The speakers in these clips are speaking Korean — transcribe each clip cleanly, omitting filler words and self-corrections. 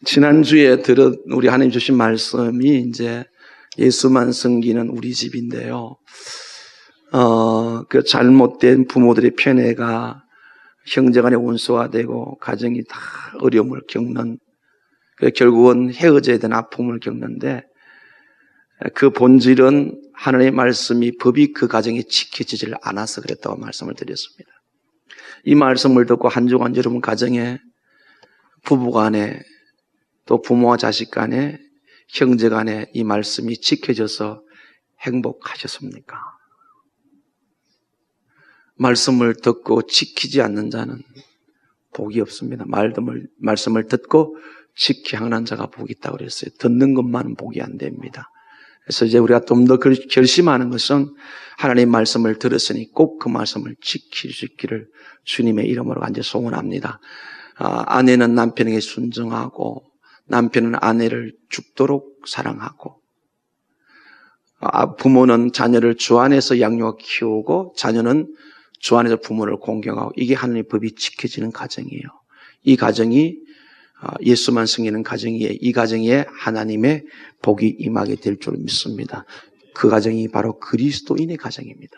지난주에 들은 우리 하나님 주신 말씀이 이제 예수만 섬기는 우리 집인데요. 그 잘못된 부모들의 편애가 형제간의 원수화되고 가정이 다 어려움을 겪는, 결국은 헤어져야 되는 아픔을 겪는데, 그 본질은 하나님의 말씀이, 법이 그 가정에 지켜지질 않아서 그랬다고 말씀을 드렸습니다. 이 말씀을 듣고 한 주간 여러분 가정에, 부부 간에, 또 부모와 자식 간에, 형제 간에 이 말씀이 지켜져서 행복하셨습니까? 말씀을 듣고 지키지 않는 자는 복이 없습니다. 말씀을 듣고 지키 행하는 자가 복이 있다고 그랬어요. 듣는 것만은 복이 안 됩니다. 그래서 이제 우리가 좀 더 결심하는 것은 하나님의 말씀을 들었으니 꼭 그 말씀을 지킬 수 있기를 주님의 이름으로 간절히 소원합니다. 아내는 남편에게 순종하고, 남편은 아내를 죽도록 사랑하고, 부모는 자녀를 주 안에서 양육하고 키우고, 자녀는 주 안에서 부모를 공경하고, 이게 하나님의 법이 지켜지는 가정이에요. 이 가정이 예수만 섬기는 가정이에요. 이 가정에 하나님의 복이 임하게 될 줄 믿습니다. 그 가정이 바로 그리스도인의 가정입니다.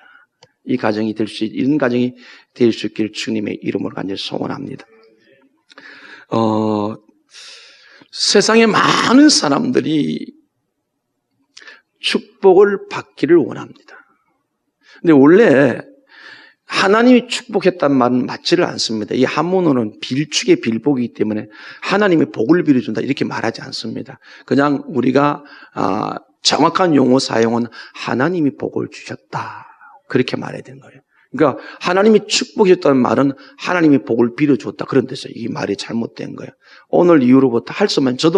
이 가정이 이런 가정이 될 수 있기를 주님의 이름으로 간절히 소원합니다. 세상에 많은 사람들이 축복을 받기를 원합니다. 근데 원래 하나님이 축복했단 말은 맞지를 않습니다. 이 한문어는 빌축의 빌복이기 때문에 하나님의 복을 빌어준다 이렇게 말하지 않습니다. 그냥 우리가 정확한 용어 사용은 하나님이 복을 주셨다 그렇게 말해야 되는 거예요. 그러니까 하나님이 축복했다는 말은 하나님이 복을 빌어줬다 그런 데서 이 말이 잘못된 거예요. 오늘 이후로부터 할 수만 저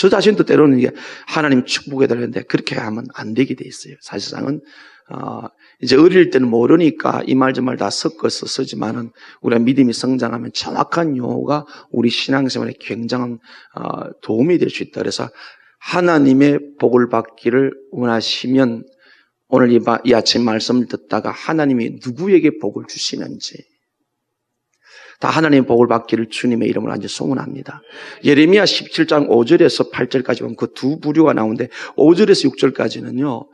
자신도 때로는 이게 하나님 축복해달라는데 그렇게 하면 안 되게 돼 있어요. 사실상은 이제 어릴 때는 모르니까 이 말 저 말 다 섞어서 쓰지만은 우리가 믿음이 성장하면 정확한 용어가 우리 신앙생활에 굉장한 도움이 될 수 있다. 그래서 하나님의 복을 받기를 원하시면 오늘 이 아침 말씀을 듣다가 하나님이 누구에게 복을 주시는지 다 하나님의 복을 받기를 주님의 이름으로 간절히 소원합니다. 예레미야 17장 5절에서 8절까지 보면 그 두 부류가 나오는데 5절에서 6절까지는요.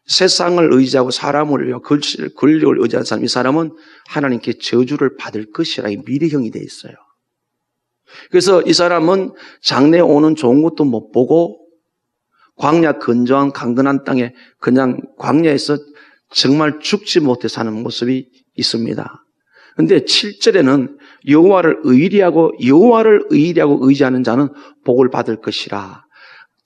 세상을 의지하고 사람을 위하여 권력을 의지하는 사람, 이 사람은 하나님께 저주를 받을 것이라 이 미래형이 되어 있어요. 그래서 이 사람은 장래에 오는 좋은 것도 못 보고 광야 건조한 강건한 땅에 그냥 광야에서 정말 죽지 못해 사는 모습이 있습니다. 그런데 7절에는 여호와를 의리하고 의지하는 자는 복을 받을 것이라.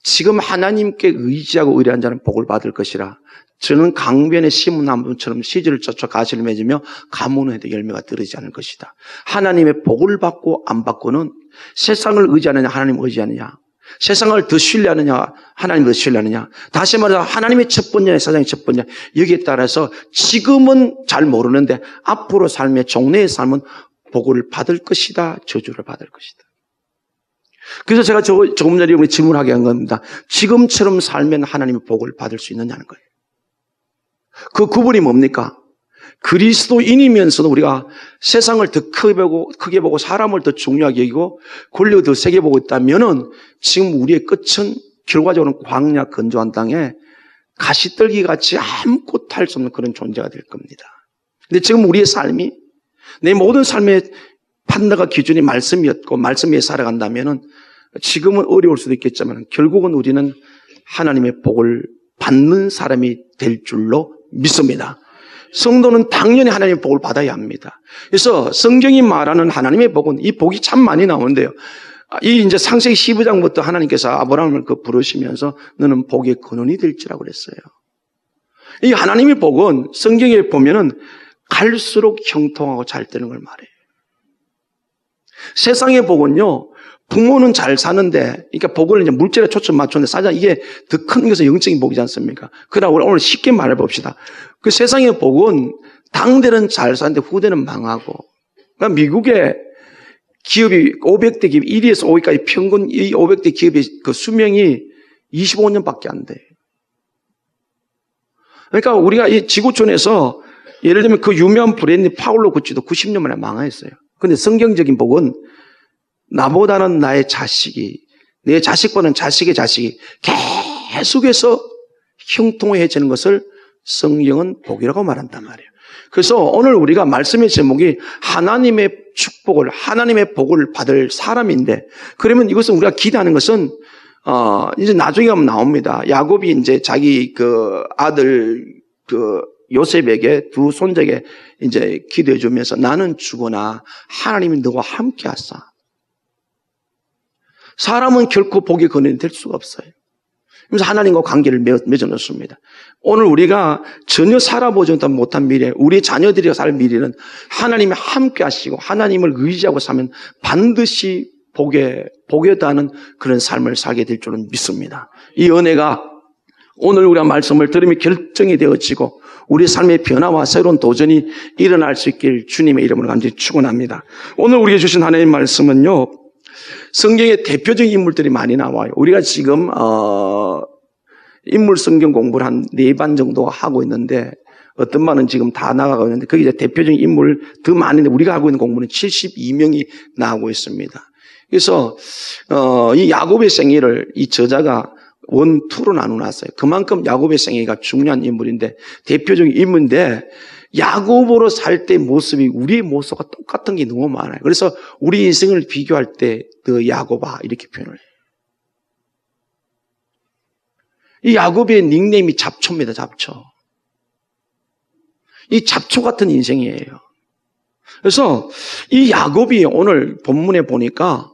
지금 하나님께 의지하고 의뢰한 자는 복을 받을 것이라. 저는 강변에 심은 나무처럼 시절을 쫓아 가시를 맺으며 가문은 해도 열매가 떨어지지 않을 것이다. 하나님의 복을 받고 안 받고는 세상을 의지하느냐 하나님을 의지하느냐, 세상을 더 신뢰하느냐 하나님을 더 신뢰하느냐, 다시 말해서 하나님의 첫 번째냐 세상의 첫 번째냐, 여기에 따라서 지금은 잘 모르는데 앞으로 삶의 종래의 삶은 복을 받을 것이다, 저주를 받을 것이다. 그래서 제가 조금 전에 우리 질문하게 한 겁니다. 지금처럼 살면 하나님의 복을 받을 수 있느냐는 거예요. 그 구분이 뭡니까? 그리스도인이면서도 우리가 세상을 더 크게 보고 사람을 더 중요하게 여기고 권력을 더 세게 보고 있다면은 지금 우리의 끝은 결과적으로는 광야 건조한 땅에 가시떨기 같이 아무것도 할 수 없는 그런 존재가 될 겁니다. 근데 지금 우리의 삶이 내 모든 삶의 판단과 기준이 말씀이었고 말씀 위에 살아간다면은 지금은 어려울 수도 있겠지만 결국은 우리는 하나님의 복을 받는 사람이 될 줄로 믿습니다. 성도는 당연히 하나님의 복을 받아야 합니다. 그래서 성경이 말하는 하나님의 복은 이 복이 참 많이 나오는데요. 이 이제 창세기 15장부터 하나님께서 아브라함을 부르시면서 너는 복의 근원이 될지라고 그랬어요. 이 하나님의 복은 성경에 보면은 갈수록 형통하고 잘 되는 걸 말해요. 세상의 복은요, 부모는 잘 사는데, 그러니까 복을 이제 물질에 초점 맞추는데, 사실 이게 더 큰 것은 영적인 복이지 않습니까? 그러나 오늘 쉽게 말해 봅시다. 그 세상의 복은 당대는 잘 사는데 후대는 망하고, 그러니까 미국의 기업이 500대 기업, 1위에서 5위까지 평균 이 500대 기업의 그 수명이 25년밖에 안 돼요. 그러니까 우리가 이 지구촌에서 예를 들면 그 유명한 브랜드 파울로 구찌도 90년 만에 망했어요. 근데 성경적인 복은 나보다는 나의 자식이 내 자식보다는 자식의 자식이 계속해서 형통해지는 것을 성경은 복이라고 말한단 말이에요. 그래서 오늘 우리가 말씀의 제목이 하나님의 축복을, 하나님의 복을 받을 사람인데, 그러면 이것은 우리가 기대하는 것은 이제 나중에 가면 나옵니다. 야곱이 이제 자기 그 아들 그 요셉에게 두 손자에게 이제 기도해 주면서 나는 죽으나 하나님이 너와 함께 하사. 사람은 결코 복의 근원이 될 수가 없어요. 그래서 하나님과 관계를 맺어 놓습니다. 오늘 우리가 전혀 살아보지 못한 미래, 우리 자녀들이 살 미래는 하나님이 함께 하시고 하나님을 의지하고 사면 반드시 복에 더하는 그런 삶을 살게 될 줄은 믿습니다. 이 은혜가 오늘 우리가 말씀을 들으면 결정이 되어지고 우리 삶의 변화와 새로운 도전이 일어날 수 있길 주님의 이름으로 간절히 축원합니다. 오늘 우리에게 주신 하나님의 말씀은요, 성경에 대표적인 인물들이 많이 나와요. 우리가 지금 인물 성경 공부를 한 4반 정도 하고 있는데, 어떤 반은 지금 다 나가고 있는데, 거기 이제 대표적인 인물 더 많은데, 우리가 하고 있는 공부는 72명이 나오고 있습니다. 그래서 이 야곱의 생애를 이 저자가 원투로 나눠놨어요. 그만큼 야곱의 생애가 중요한 인물인데, 대표적인 인물인데, 야곱으로 살 때 모습이 우리의 모습과 똑같은 게 너무 많아요. 그래서 우리 인생을 비교할 때 너 야곱아 이렇게 표현을 해요. 이 야곱의 닉네임이 잡초입니다. 잡초. 이 잡초 같은 인생이에요. 그래서 이 야곱이 오늘 본문에 보니까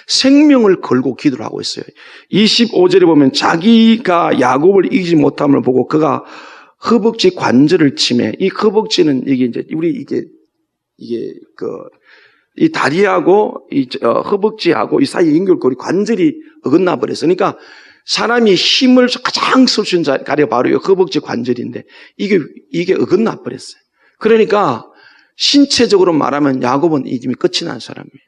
생명을 걸고 기도를 하고 있어요. 25절에 보면 자기가 야곱을 이기지 못함을 보고 그가 허벅지 관절을 치매. 이 허벅지는 이게 이제 우리 이 다리하고 이 허벅지하고 이 사이 연결고리 관절이 어긋나 버렸어요. 그러니까 사람이 힘을 가장 쓸 수 있는 자리가 바로 이 허벅지 관절인데 이게 어긋나 버렸어요. 그러니까 신체적으로 말하면 야곱은 이미 끝이 난 사람이에요.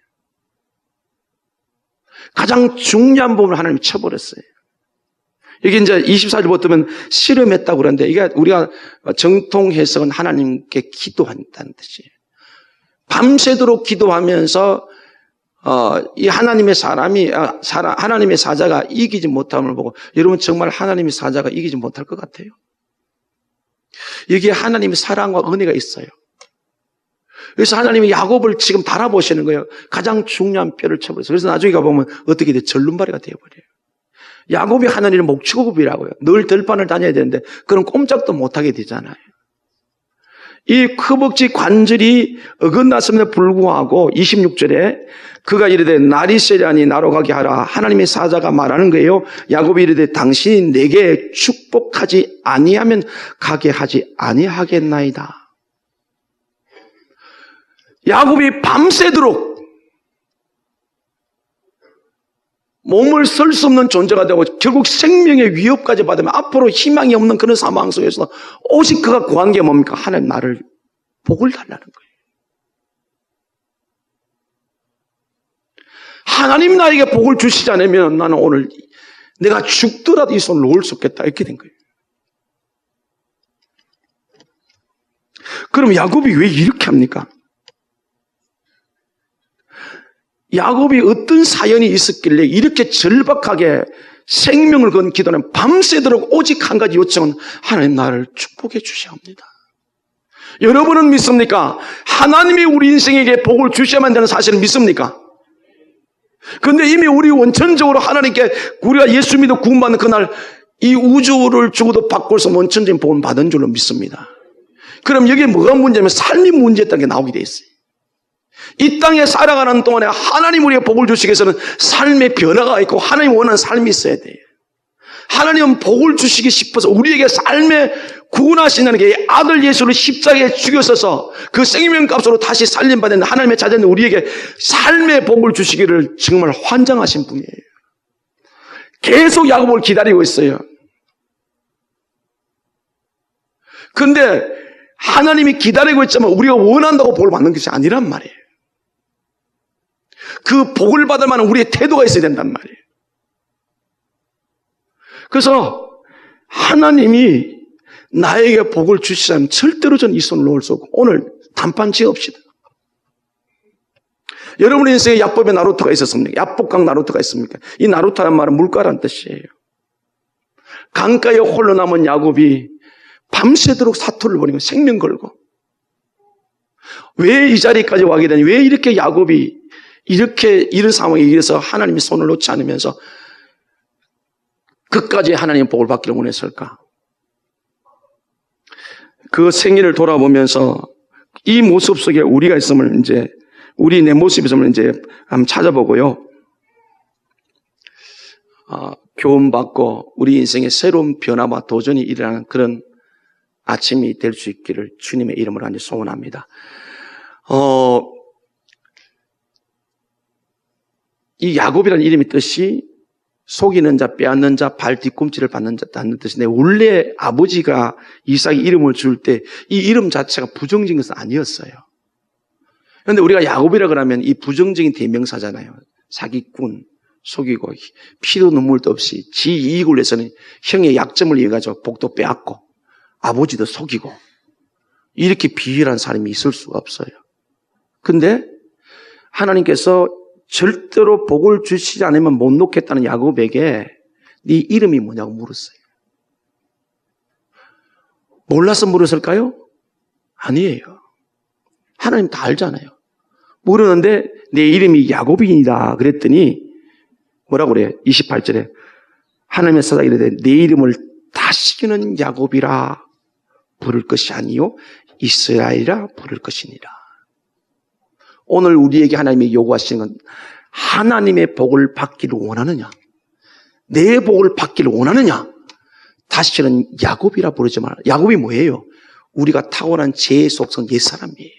가장 중요한 부분을 하나님이 쳐버렸어요. 여기 이제 24절부터는 실험했다고 그러는데, 이게 우리가 정통 해석은 하나님께 기도한다는 뜻이에요. 밤새도록 기도하면서 이 하나님의 하나님의 사자가 이기지 못함을 보고, 여러분 정말 하나님의 사자가 이기지 못할 것 같아요? 여기에 하나님의 사랑과 은혜가 있어요. 그래서 하나님이 야곱을 지금 바라보시는 거예요. 가장 중요한 뼈를 쳐버렸어요. 그래서 나중에 가보면 어떻게 돼? 절름발이가 되어버려요. 야곱이 하나님의 목축업이라고요. 늘 들판을 다녀야 되는데 그런 꼼짝도 못하게 되잖아요. 이 허벅지 관절이 어긋났음에도 불구하고 26절에 그가 이르되 날이 세려니 나로 가게 하라. 하나님의 사자가 말하는 거예요. 야곱이 이르되 당신이 내게 축복하지 아니하면 가게 하지 아니하겠나이다. 야곱이 밤새도록 몸을 쓸 수 없는 존재가 되고 결국 생명의 위협까지 받으면 앞으로 희망이 없는 그런 상황 속에서 오직 그가 구한 게 뭡니까? 하나님 나를 복을 달라는 거예요. 하나님 나에게 복을 주시지 않으면 나는 오늘 내가 죽더라도 이 손을 놓을 수 없겠다 이렇게 된 거예요. 그럼 야곱이 왜 이렇게 합니까? 야곱이 어떤 사연이 있었길래 이렇게 절박하게 생명을 건 기도는 밤새도록 오직 한 가지 요청은 하나님 나를 축복해 주셔야 합니다. 여러분은 믿습니까? 하나님이 우리 인생에게 복을 주셔야만 되는 사실을 믿습니까? 그런데 이미 우리 원천적으로 하나님께 우리가 예수 믿어 구원받는 그날 이 우주를 주고도 바꿔서 원천적인 복을 받은 줄로 믿습니다. 그럼 여기에 뭐가 문제냐면 삶이 문제였다는 게 나오게 돼 있어요. 이 땅에 살아가는 동안에 하나님 우리에게 복을 주시기 위해서는 삶의 변화가 있고 하나님 원하는 삶이 있어야 돼요. 하나님은 복을 주시기 싶어서 우리에게 삶에 구원하시는 게 아들 예수를 십자가에 죽여서서 그 생명값으로 다시 살림받은 하나님의 자녀는 우리에게 삶의 복을 주시기를 정말 환장하신 분이에요. 계속 야곱을 기다리고 있어요. 그런데 하나님이 기다리고 있지만 우리가 원한다고 복을 받는 것이 아니란 말이에요. 그 복을 받을 만한 우리의 태도가 있어야 된단 말이에요. 그래서 하나님이 나에게 복을 주시자면 절대로 저는 이 손을 놓을 수 없고 오늘 단판 지읍시다. 여러분의 인생에 야곱의 나루토가 있었습니까? 야복강 나루토가 있습니까? 이 나루토란 말은 물가란 뜻이에요. 강가에 홀로 남은 야곱이 밤새도록 사투를 벌이고 생명 걸고, 왜 이 자리까지 와게 되니? 왜 이렇게 야곱이 이렇게 이런 상황에 의해서 하나님이 손을 놓지 않으면서 끝까지 하나님의 복을 받기를 원했을까? 그 생일을 돌아보면서 이 모습 속에 우리가 있음을 이제, 우리 내 모습이 있음을 이제 한번 찾아보고요. 교훈받고 우리 인생의 새로운 변화와 도전이 일어나는 그런 아침이 될 수 있기를 주님의 이름으로 간절히 소원합니다. 이 야곱이라는 이름의 뜻이 속이는 자, 빼앗는 자, 발 뒤꿈치를 받는 자다는 뜻인데, 원래 아버지가 이삭이 이름을 줄 때 이 이름 자체가 부정적인 것은 아니었어요. 그런데 우리가 야곱이라 그러면 이 부정적인 대명사잖아요. 사기꾼, 속이고, 피도 눈물도 없이 지 이익을 위해서는 형의 약점을 이해가지고 복도 빼앗고, 아버지도 속이고, 이렇게 비열한 사람이 있을 수가 없어요. 근데 하나님께서 절대로 복을 주시지 않으면 못 놓겠다는 야곱에게 네 이름이 뭐냐고 물었어요. 몰라서 물었을까요? 아니에요. 하나님 다 알잖아요. 물었는데 내 이름이 야곱이다 그랬더니 뭐라고 그래요? 28절에 하나님의 사자가 이르되 내 이름을 다시는 야곱이라 부를 것이 아니요 이스라엘이라 부를 것이니라. 오늘 우리에게 하나님이 요구하시는 건 하나님의 복을 받기를 원하느냐? 내 복을 받기를 원하느냐? 다시는 야곱이라 부르지 마라. 야곱이 뭐예요? 우리가 타고난 죄의 속성 옛사람이에요.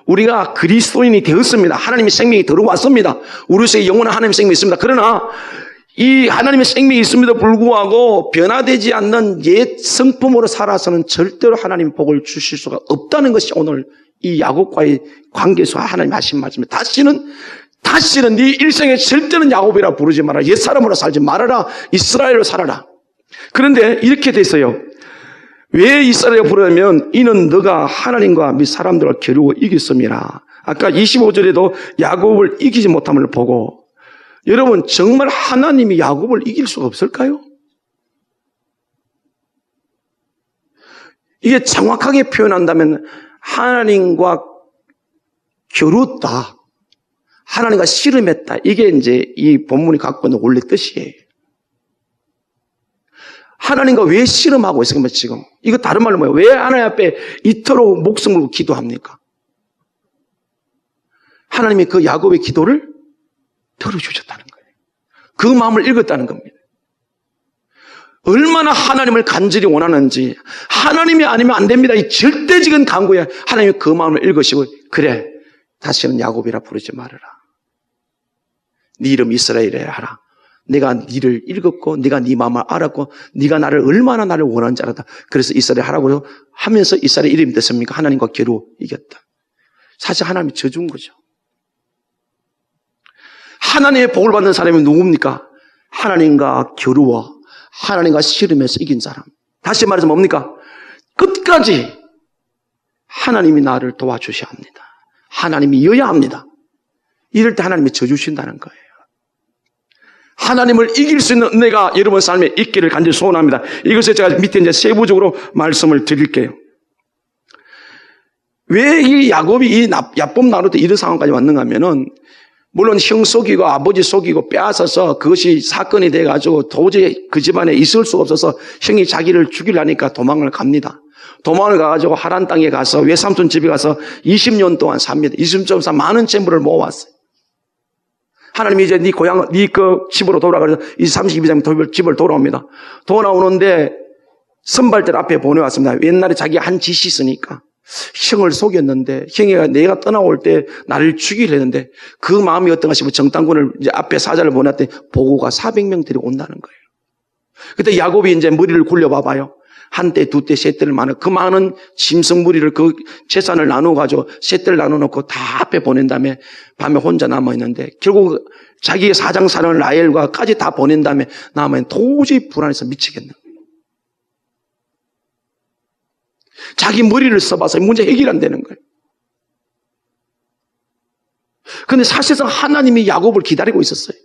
우리가 그리스도인이 되었습니다. 하나님의 생명이 들어왔습니다. 우리 속에 영원한 하나님의 생명이 있습니다. 그러나 이 하나님의 생명이 있음에도 불구하고 변화되지 않는 옛 성품으로 살아서는 절대로 하나님의 복을 주실 수가 없다는 것이 오늘 이 야곱과의 관계에서 하나님 하신 말씀입니다. 다시는 네 일생에 절대는 야곱이라 부르지 마라. 옛사람으로 살지 말아라. 이스라엘로 살아라. 그런데 이렇게 됐어요. 왜 이스라엘을 부르냐면 이는 너가 하나님과 및 사람들을 겨루고 이겼음이라. 아까 25절에도 야곱을 이기지 못함을 보고, 여러분 정말 하나님이 야곱을 이길 수가 없을까요? 이게 정확하게 표현한다면 하나님과 겨루었다, 하나님과 씨름했다, 이게 이제 이 본문이 갖고 있는 원래 뜻이에요. 하나님과 왜 씨름하고 있습니까 지금? 이거 다른 말로 뭐예요? 왜 하나님 앞에 이토록 목숨을 걸고 기도합니까? 하나님이 그 야곱의 기도를 들어주셨다는 거예요. 그 마음을 읽었다는 겁니다. 얼마나 하나님을 간절히 원하는지, 하나님이 아니면 안 됩니다, 이 절대적인 간구에 하나님이 그 마음을 읽으시고, 그래 다시는 야곱이라 부르지 말아라. 네 이름 이스라엘이라 하라. 내가 네를 읽었고 네가 네 마음을 알았고 네가 얼마나 나를 원하는지 알았다. 그래서 이스라엘 하라고 하면서 이스라엘 이름이 됐습니까? 하나님과 겨루 이겼다. 사실 하나님이 져준 거죠. 하나님의 복을 받는 사람이 누굽니까? 하나님과 겨루어 하나님과 씨름해서 이긴 사람. 다시 말해서 뭡니까? 끝까지 하나님이 나를 도와주셔야 합니다. 하나님이 이어야 합니다. 이럴 때 하나님이 져주신다는 거예요. 하나님을 이길 수 있는 은혜가 여러분 삶에 있기를 간절히 소원합니다. 이것을 제가 밑에 이제 세부적으로 말씀을 드릴게요. 왜 이 야곱이 이 야곱 나루토 이런 상황까지 왔는가 하면은, 물론 형 속이고 아버지 속이고 빼앗아서 그것이 사건이 돼가지고 도저히 그 집안에 있을 수가 없어서 형이 자기를 죽이려니까 도망을 갑니다. 도망을 가가지고 하란 땅에 가서 외삼촌 집에 가서 20년 동안 삽니다. 20년 동안 많은 재물을 모아왔어요. 하나님이 이제 네 고향, 네 그 집으로 돌아가서 32장 집을 돌아옵니다. 돌아오는데 선발들 앞에 보내왔습니다. 옛날에 자기가 한 짓이 있으니까 형을 속였는데, 형이 내가 떠나올 때 나를 죽이려 했는데 그 마음이 어떤가 싶으면 정탐꾼을 이제 앞에 사자를 보냈더니 보고가 400명 데리고 온다는 거예요. 그때 야곱이 이제 머리를 굴려봐봐요. 한 대, 두 대, 세 대를 그 많은 짐승 무리를 그 재산을 나누어가지고 세 대를 나눠놓고 다 앞에 보낸 다음에 밤에 혼자 남아있는데, 결국 자기의 사장사는 라헬과까지 다 보낸 다음에 남아있는, 도저히 불안해서 미치겠는 거예요. 자기 머리를 써봐서 문제 해결 안 되는 거예요. 근데 사실상 하나님이 야곱을 기다리고 있었어요.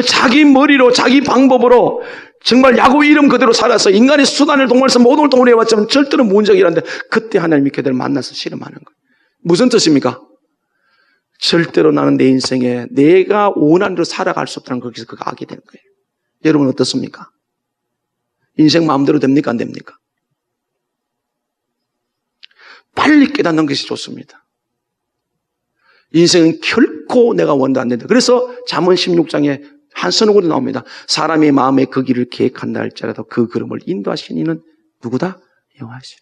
자기 머리로 자기 방법으로 정말 야곱 이름 그대로 살아서 인간의 수단을 동원해서 모든 걸 동원해왔지만 절대로 문제가 일어났는데 그때 하나님이 그들을 만나서 실험하는 거예요. 무슨 뜻입니까? 절대로 나는 내 인생에 내가 원하는 대로 살아갈 수 없다는 거기서 그가 알게 되는 거예요. 여러분 어떻습니까? 인생 마음대로 됩니까? 안 됩니까? 빨리 깨닫는 것이 좋습니다. 인생은 결코 내가 원도 안 된다. 그래서 잠언 16장에 한 선언으로 나옵니다. 사람의 마음에 그 길을 계획한다 할지라도 그 걸음을 인도하시는 이는 누구다? 여호와시라.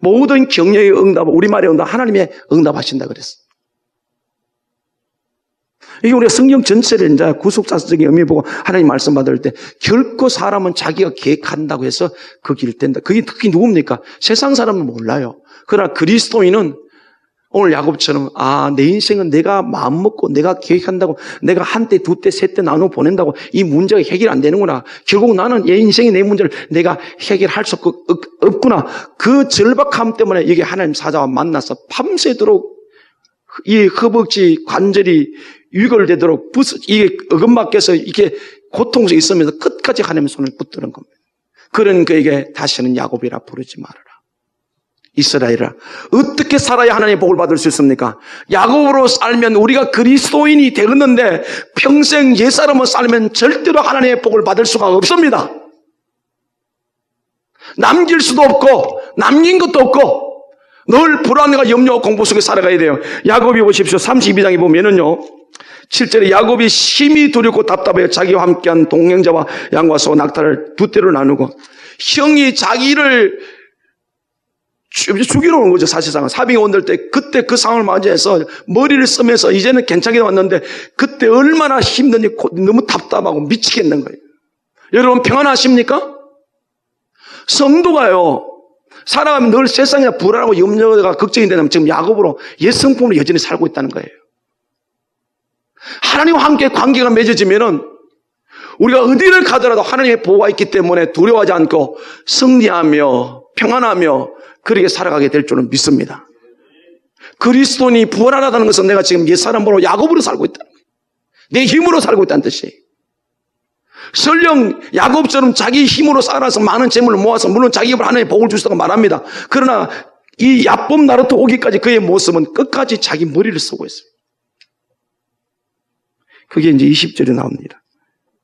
모든 격려의 응답, 우리말의 응답, 하나님의 응답하신다 그랬어. 이게 우리가 성경 전체를 이제 구속사적인 의미 보고 하나님 말씀 받을 때 결코 사람은 자기가 계획한다고 해서 그 길 된다. 그게 특히 누굽니까? 세상 사람은 몰라요. 그러나 그리스도인은 오늘 야곱처럼 내 인생은 내가 마음먹고 내가 계획한다고 내가 한 때, 두 때, 세 때 나눠 보낸다고 이 문제가 해결 안 되는구나. 결국 나는 내 인생의 내 문제를 내가 해결할 수 없구나. 그 절박함 때문에 여기 하나님 사자와 만나서 밤새도록 이 허벅지 관절이 유골되도록 이게 어금막혀서 이렇게 고통스럽게 있으면서 끝까지 하나님의 손을 붙드는 겁니다. 그러니 그에게 다시는 야곱이라 부르지 말아라. 이스라엘아, 어떻게 살아야 하나님의 복을 받을 수 있습니까? 야곱으로 살면 우리가 그리스도인이 되었는데 평생 옛사람으로 살면 절대로 하나님의 복을 받을 수가 없습니다. 남길 수도 없고 남긴 것도 없고 늘 불안과 염려와 공부 속에 살아가야 돼요. 야곱이 보십시오. 32장에 보면은요, 7절에 야곱이 심히 두렵고 답답해요. 자기와 함께한 동행자와 양과 소 낙타를 두 떼로 나누고 형이 자기를 죽이러 오는 거죠. 사실상은 사빙이 온들 때 그때 그 상황을 맞이해서 머리를 쓰면서 이제는 괜찮게 왔는데 그때 얼마나 힘든지 너무 답답하고 미치겠는 거예요. 여러분 평안하십니까? 성도가요 살아가면 늘 세상에 불안하고 염려가 걱정이 되면 지금 야곱으로 옛 성품으로 여전히 살고 있다는 거예요. 하나님과 함께 관계가 맺어지면은 우리가 어디를 가더라도 하나님의 보호가 있기 때문에 두려워하지 않고 승리하며 평안하며 그렇게 살아가게 될 줄은 믿습니다. 그리스도인이 부활하다는 것은 내가 지금 옛사람으로 야곱으로 살고 있다는 거예요. 내 힘으로 살고 있다는 뜻이에요. 설령 야곱처럼 자기 힘으로 살아서 많은 재물을 모아서 물론 자기 입으로 하나님의 복을 주시다고 말합니다. 그러나 이 야법 나루토 오기까지 그의 모습은 끝까지 자기 머리를 쓰고 있어요. 그게 이제 20절에 나옵니다.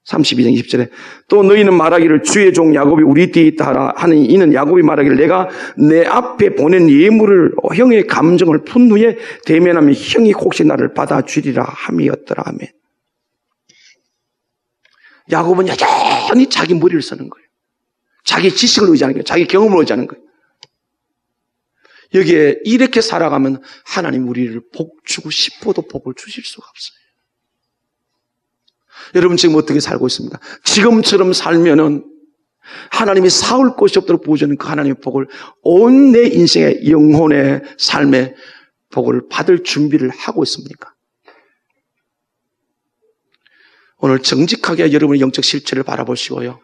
32장 20절에 또 너희는 말하기를 주의 종 야곱이 우리 뒤에 있다 하라 하니 이는 야곱이 말하기를 내가 내 앞에 보낸 예물을 형의 감정을 푼 후에 대면하면 형이 혹시 나를 받아주리라 함이었더라. 아멘. 야곱은 여전히 자기 머리를 쓰는 거예요. 자기 지식을 의지하는 거예요. 자기 경험을 의지하는 거예요. 여기에 이렇게 살아가면 하나님 우리를 복 주고 싶어도 복을 주실 수가 없어요. 여러분 지금 어떻게 살고 있습니까? 지금처럼 살면은 하나님이 사올 것이 없도록 부어주는 그 하나님의 복을 온 내 인생의 영혼의 삶의 복을 받을 준비를 하고 있습니까? 오늘 정직하게 여러분의 영적 실체를 바라보시고요.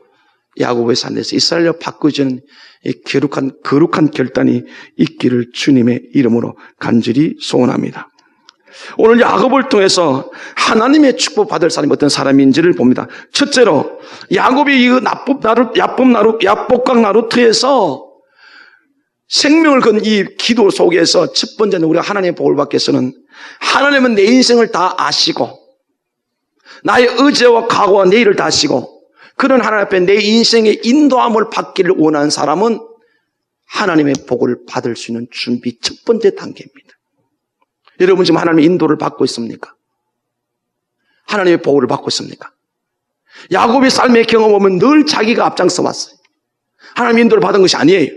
야곱의 산에서 이스라엘로 바꾸어지는 이 거룩한 결단이 있기를 주님의 이름으로 간절히 소원합니다. 오늘 야곱을 통해서 하나님의 축복 받을 사람이 어떤 사람인지를 봅니다. 첫째로 야곱이 이 야복강 나루트에서 생명을 건 이 기도 속에서 첫 번째는 우리가 하나님의 복을 받기 위해서는 하나님은 내 인생을 다 아시고 나의 의지와 각오와 내일을 다 아시고 그런 하나님 앞에 내 인생의 인도함을 받기를 원하는 사람은 하나님의 복을 받을 수 있는 준비 첫 번째 단계입니다. 여러분 지금 하나님의 인도를 받고 있습니까? 하나님의 보호를 받고 있습니까? 야곱의 삶의 경험 보면 늘 자기가 앞장서 왔어요. 하나님의 인도를 받은 것이 아니에요.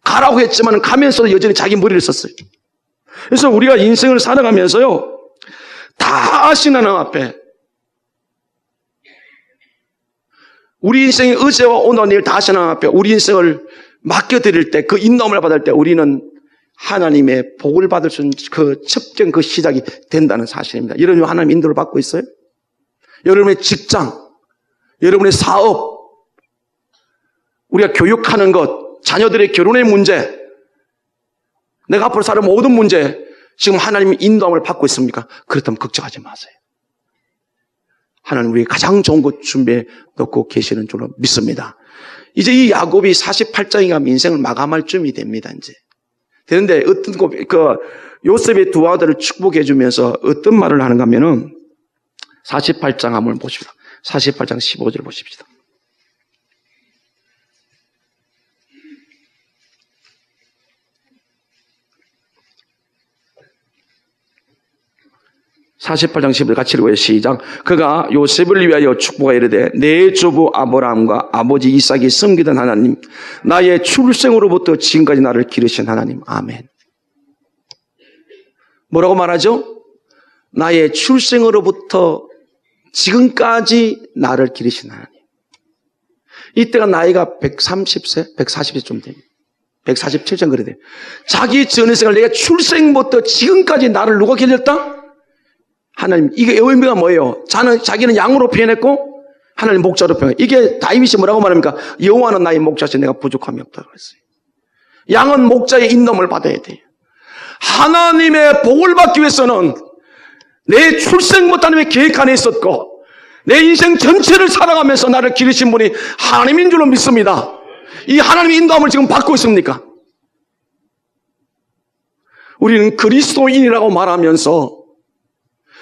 가라고 했지만 가면서도 여전히 자기 머리를 썼어요. 그래서 우리가 인생을 살아가면서요 다 아신 하나님 앞에 우리 인생의 의제와 오늘 내일 다 아신 하나님 앞에 우리 인생을 맡겨드릴 때 그 인도함을 받을 때 우리는 하나님의 복을 받을 수 있는 그 첩경 그 시작이 된다는 사실입니다. 여러분 하나님의 인도를 받고 있어요? 여러분의 직장, 여러분의 사업, 우리가 교육하는 것, 자녀들의 결혼의 문제, 내가 앞으로 살 모든 문제 지금 하나님의 인도함을 받고 있습니까? 그렇다면 걱정하지 마세요. 하나님 우리 가장 좋은 것 준비해 놓고 계시는 줄로 믿습니다. 이제 이 야곱이 48장에 가면 인생을 마감할 쯤이 됩니다. 이제 되는데 어떤 요셉의 두 아들을 축복해 주면서 어떤 말을 하는가 하면은 48장 한번 보십시다. 48장 15절 보십시다. (48장 15절) 같이 읽어요. 시작. 그가 요셉을 위하여 축복하여 이르되 내 조부 아브라함과 아버지 이삭이 섬기던 하나님, 나의 출생으로부터 지금까지 나를 기르신 하나님. 아멘. 뭐라고 말하죠? 나의 출생으로부터 지금까지 나를 기르신 하나님. 이때가 나이가 130세, 140세쯤 됩니다. 147세 그래 돼요. 자기 전생을 내가 출생부터 지금까지 나를 누가 기르셨다? 하나님. 이게 의미가 뭐예요? 자기는 양으로 표현했고 하나님 목자로 표현했고, 이게 다윗이 뭐라고 말합니까? 여호와는 나의 목자시 내가 부족함이 없다고 했어요. 양은 목자의 인도함을 받아야 돼요. 하나님의 복을 받기 위해서는 내 출생부터 하나님의 계획 안에 있었고 내 인생 전체를 살아가면서 나를 기르신 분이 하나님인 줄로 믿습니다. 이 하나님의 인도함을 지금 받고 있습니까? 우리는 그리스도인이라고 말하면서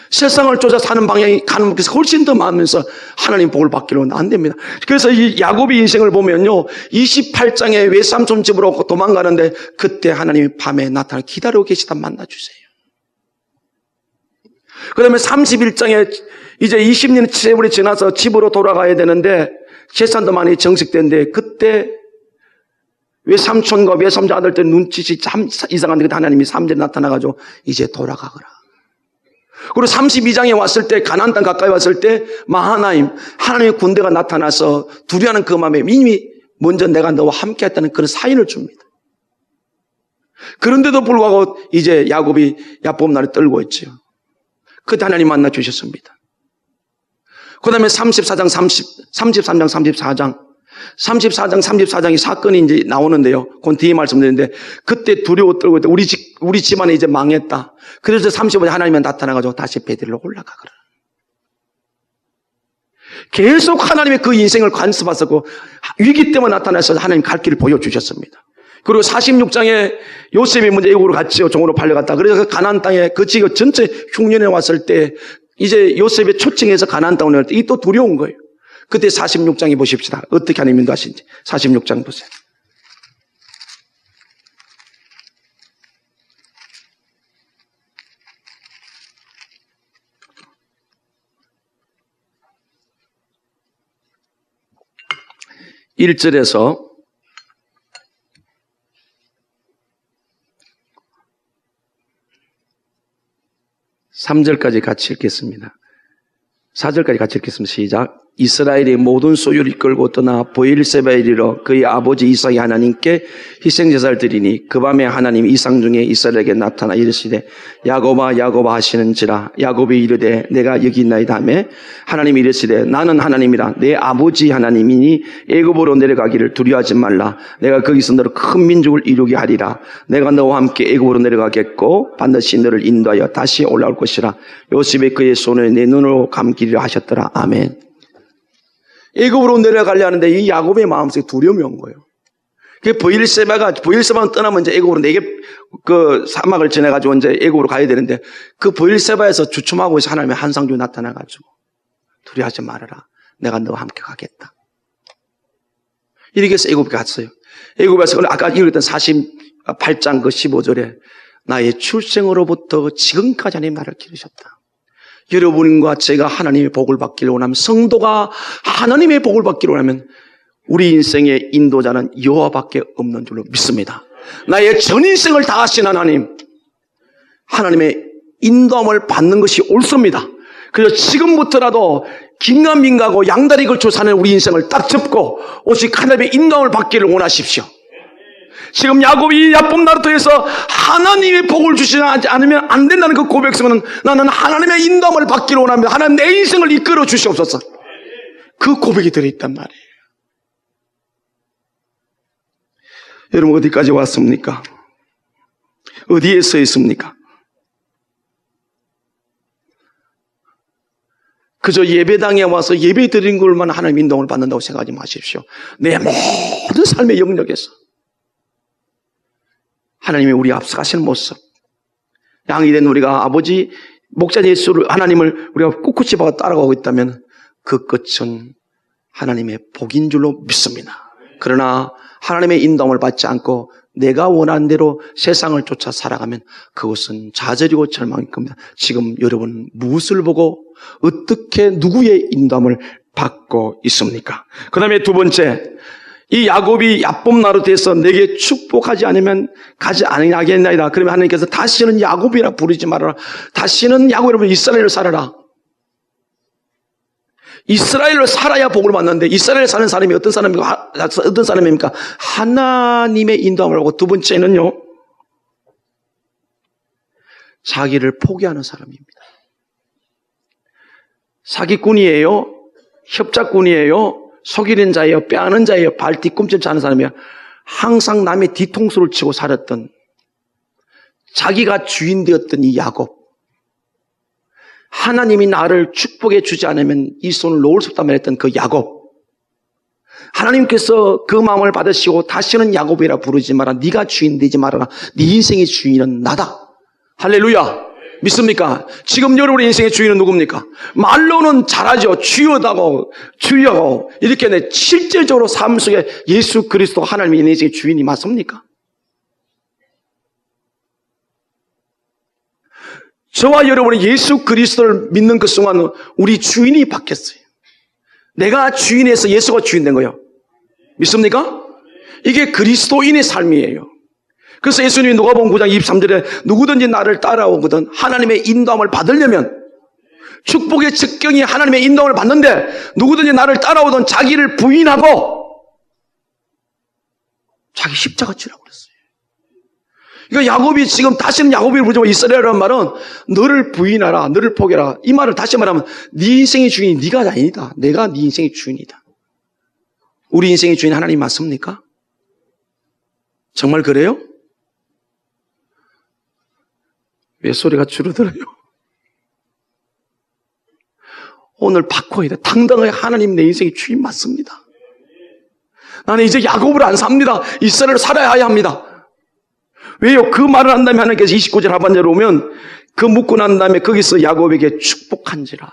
세상을 쫓아 사는 방향이 가는 것에서 훨씬 더 많으면서 하나님 복을 받기로는 안 됩니다. 그래서 이 야곱의 인생을 보면요, 28장에 외삼촌 집으로 도망가는데 그때 하나님이 밤에 나타나 기다리고 계시다 만나주세요. 그 다음에 31장에 이제 20년 세월이 지나서 집으로 돌아가야 되는데 재산도 많이 정식된데 그때 외삼촌과 외삼촌 아들들 눈짓이 참 이상한데 그때 하나님이 3절에 나타나가지고 이제 돌아가거라. 그리고 32장에 왔을 때 가나안 땅 가까이 왔을 때 마하나임 하나님의 군대가 나타나서 두려워하는 그 마음에 이미 먼저 내가 너와 함께 했다는 그런 사인을 줍니다. 그런데도 불구하고 이제 야곱이 야곱 날에 떨고 있죠. 그때 하나님 만나 주셨습니다. 그 다음에 33장 34장이 사건이 이제 나오는데요. 그건 뒤에 말씀드리는데 그때 두려워 떨고 있다. 우리 집안에 이제 망했다. 그래서 35장 하나님이 나타나가지고 다시 베들레헴으로 올라가거라. 계속 하나님의 그 인생을 관습하셨고 위기 때문에 나타나서 하나님 갈 길을 보여주셨습니다. 그리고 46장에 요셉이 먼저 애국으로 갔지요. 종으로 팔려갔다. 그래서 가나안 땅에 그 지역 전체 흉년에 왔을 때 이제 요셉의 초청해서 가나안 땅으로 갈 때 이 또 두려운 거예요. 그때 46장에 보십시다. 어떻게 하나님 인도하신지. 46장 보세요. (1절에서) 3절까지 같이 읽겠습니다. 4절까지 같이 읽겠습니다. 시작. 이스라엘의 모든 소유를 이끌고 떠나 브엘세바에 이르러 그의 아버지 이삭이 하나님께 희생제사를 드리니 그 밤에 하나님이 이상 중에 이스라엘에게 나타나 이르시되 야곱아 야곱아 하시는지라. 야곱이 이르되 내가 여기 있나이다 하며 하나님이 이르시되 나는 하나님이라 내 아버지 하나님이니 애굽으로 내려가기를 두려워하지 말라. 내가 거기서 너를 큰 민족을 이루게 하리라. 내가 너와 함께 애굽으로 내려가겠고 반드시 너를 인도하여 다시 올라올 것이라. 요셉이 그의 손을 내 눈으로 감기리라 하셨더라. 아멘. 애굽으로 내려가려 하는데 이 야곱의 마음속에 두려움이 온 거예요. 브엘세바는 떠나면 이제 애굽으로 그 사막을 지나가지고 이제 애굽으로 가야 되는데 그 브엘세바에서 주춤하고 있어 하나님의 한상주 나타나가지고 두려워하지 말아라. 내가 너와 함께 가겠다. 이렇게 해서 애굽에 갔어요. 애굽에서 아까 읽었던 48장 그 15절에 나의 출생으로부터 지금까지 하나님 나를 기르셨다. 여러분과 제가 하나님의 복을 받기를 원하면, 성도가 하나님의 복을 받기를 원하면 우리 인생의 인도자는 여호와밖에 없는 줄로 믿습니다. 나의 전 인생을 다 하신 하나님, 하나님의 인도함을 받는 것이 옳습니다. 그래서 지금부터라도 긴가민가하고 양다리 걸쳐 사는 우리 인생을 딱 접고 오직 하나님의 인도함을 받기를 원하십시오. 지금 야곱이 야곱 나루터에서 하나님의 복을 주시지 않으면 안 된다는 그 고백성은 나는 하나님의 인도함을 받기를 원합니다. 하나님 내 인생을 이끌어 주시옵소서. 그 고백이 들어있단 말이에요. 여러분 어디까지 왔습니까? 어디에 써 있습니까? 그저 예배당에 와서 예배 드린 것만 하나님 인도를 받는다고 생각하지 마십시오. 내 모든 삶의 영역에서 하나님이 우리 앞서가시는 모습, 양이 된 우리가 아버지 목자 예수를 하나님을 우리가 꿋꿋이 받아 따라가고 있다면 그 끝은 하나님의 복인 줄로 믿습니다. 그러나 하나님의 인도함을 받지 않고 내가 원하는 대로 세상을 쫓아 살아가면 그것은 좌절이고 절망일 겁니다. 지금 여러분 무엇을 보고 어떻게 누구의 인도함을 받고 있습니까? 그 다음에 두 번째, 이 야곱이 야곱 나루트에서 내게 축복하지 않으면 가지 아니하겠나이다. 그러면 하나님께서 다시는 야곱이라 부르지 말아라. 다시는 야곱이라 부르지 이스라엘로 살아라. 이스라엘로 살아야 복을 받는데 이스라엘 사는 사람이 어떤 사람입니까? 하나님의 인도함을 하고, 두 번째는요, 자기를 포기하는 사람입니다. 사기꾼이에요, 협작꾼이에요, 속이는 자예요, 빼앗는 자예요, 발 뒤꿈치 하는 사람이야. 항상 남의 뒤통수를 치고 살았던, 자기가 주인 되었던 이 야곱. 하나님이 나를 축복해 주지 않으면 이 손을 놓을 수 없다고 했던 그 야곱. 하나님께서 그 마음을 받으시고 다시는 야곱이라 부르지 마라. 네가 주인 되지 말아라. 네 인생의 주인은 나다. 할렐루야. 믿습니까? 지금 여러분의 인생의 주인은 누굽니까? 말로는 잘하죠. 주여다고 주여 이렇게 내 실질적으로 삶 속에 예수 그리스도 하나님의 인생의 주인이 맞습니까? 저와 여러분이 예수 그리스도를 믿는 그 순간 우리 주인이 바뀌었어요. 내가 주인에서 예수가 주인 된 거예요. 믿습니까? 이게 그리스도인의 삶이에요. 그래서 예수님이 누가복음 9장 23절에 누구든지 나를 따라오거든 하나님의 인도함을 받으려면, 축복의 측경이 하나님의 인도함을 받는데 누구든지 나를 따라오던 자기를 부인하고 자기 십자가 지라고 그랬어요. 그러니까 야곱이 지금 다시는 야곱이 부르지 마. 이스라엘이라는 말은 너를 부인하라, 너를 포기하라. 이 말을 다시 말하면 네 인생의 주인이 네가 아니다. 내가 네 인생의 주인이다. 우리 인생의 주인 하나님 맞습니까? 정말 그래요? 왜 소리가 줄어들어요? 오늘 바꿔야 돼. 당당하게 하나님 내 인생의 주인 맞습니다. 나는 이제 야곱을 안 삽니다. 이스라엘을 살아야 합니다. 왜요? 그 말을 한 다음에 하나님께서 29절 하반절에 오면 그 묻고 난 다음에 거기서 야곱에게 축복한지라.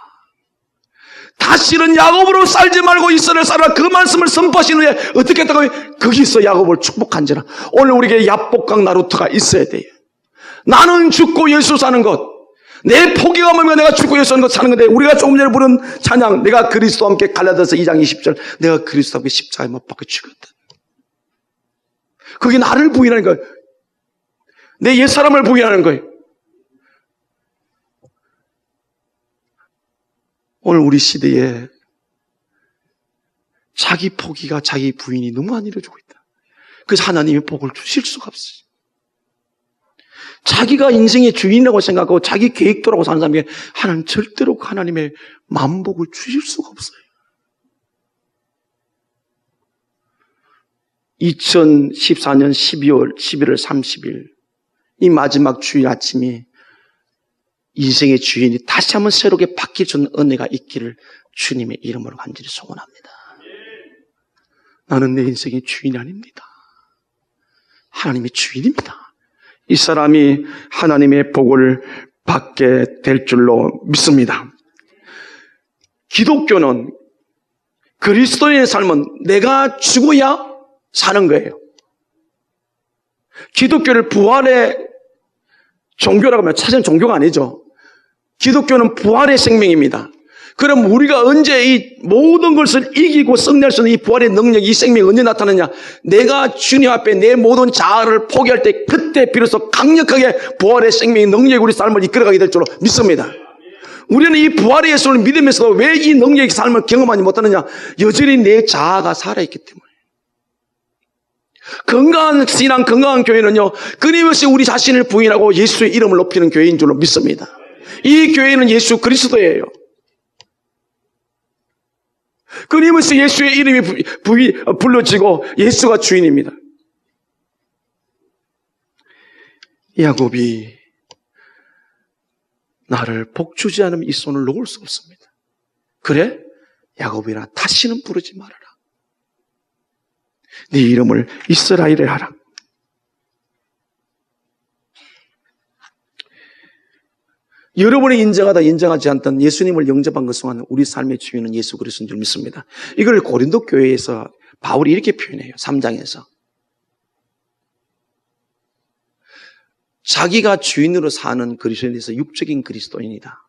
다시는 야곱으로 살지 말고 이스라엘 살아라. 그 말씀을 선포하신 후에 어떻게 했다고? 거기서 야곱을 축복한지라. 오늘 우리에게 야복강 나루트가 있어야 돼요. 나는 죽고 예수 사는 것. 내 포기감이면 내가 죽고 예수 사는 것 사는 건데, 우리가 조금 전에 부른 찬양, 내가 그리스도와 함께 갈라디아서 2장 20절, 내가 그리스도와 함께 십자가에 못 박혀 죽었다. 그게 나를 부인하는 거예요. 내 옛사람을 부인하는 거예요. 오늘 우리 시대에 자기 포기가 자기 부인이 너무 안 이루어지고 있다. 그래서 하나님이 복을 주실 수가 없어요. 자기가 인생의 주인이라고 생각하고 자기 계획대로 사는 사람에게 하나님 절대로 하나님의 만복을 주실 수가 없어요. 2014년 11월 30일 이 마지막 주일 아침이 인생의 주인이 다시 한번 새롭게 바뀌어준 은혜가 있기를 주님의 이름으로 간절히 소원합니다. 나는 내 인생의 주인이 아닙니다. 하나님의 주인입니다. 이 사람이 하나님의 복을 받게 될 줄로 믿습니다. 기독교는, 그리스도인의 삶은 내가 죽어야 사는 거예요. 기독교를 부활의 종교라고 하면 사실은 종교가 아니죠. 기독교는 부활의 생명입니다. 그럼 우리가 언제 이 모든 것을 이기고 승리할 수 있는 이 부활의 능력, 이 생명이 언제 나타나냐? 내가 주님 앞에 내 모든 자아를 포기할 때 그때 비로소 강력하게 부활의 생명의 능력이 우리 삶을 이끌어가게 될 줄로 믿습니다. 우리는 이 부활의 예수를 믿으면서도 왜 이 능력의 삶을 경험하지 못하느냐? 여전히 내 자아가 살아있기 때문에. 건강한 신앙, 건강한 교회는요, 끊임없이 우리 자신을 부인하고 예수의 이름을 높이는 교회인 줄로 믿습니다. 이 교회는 예수 그리스도예요. 끊임없이 예수의 이름이 불러지고 예수가 주인입니다. 야곱이 나를 복주지 않으면 이 손을 놓을 수 없습니다. 그래? 야곱이라 다시는 부르지 말아라. 네 이름을 이스라엘에 하라. 여러분이 인정하다 인정하지 않던 예수님을 영접한 것 동안 우리 삶의 주인은 예수 그리스도인 줄 믿습니다. 이걸 고린도 교회에서 바울이 이렇게 표현해요. 3장에서. 자기가 주인으로 사는 그리스도인에서 육적인 그리스도인이다.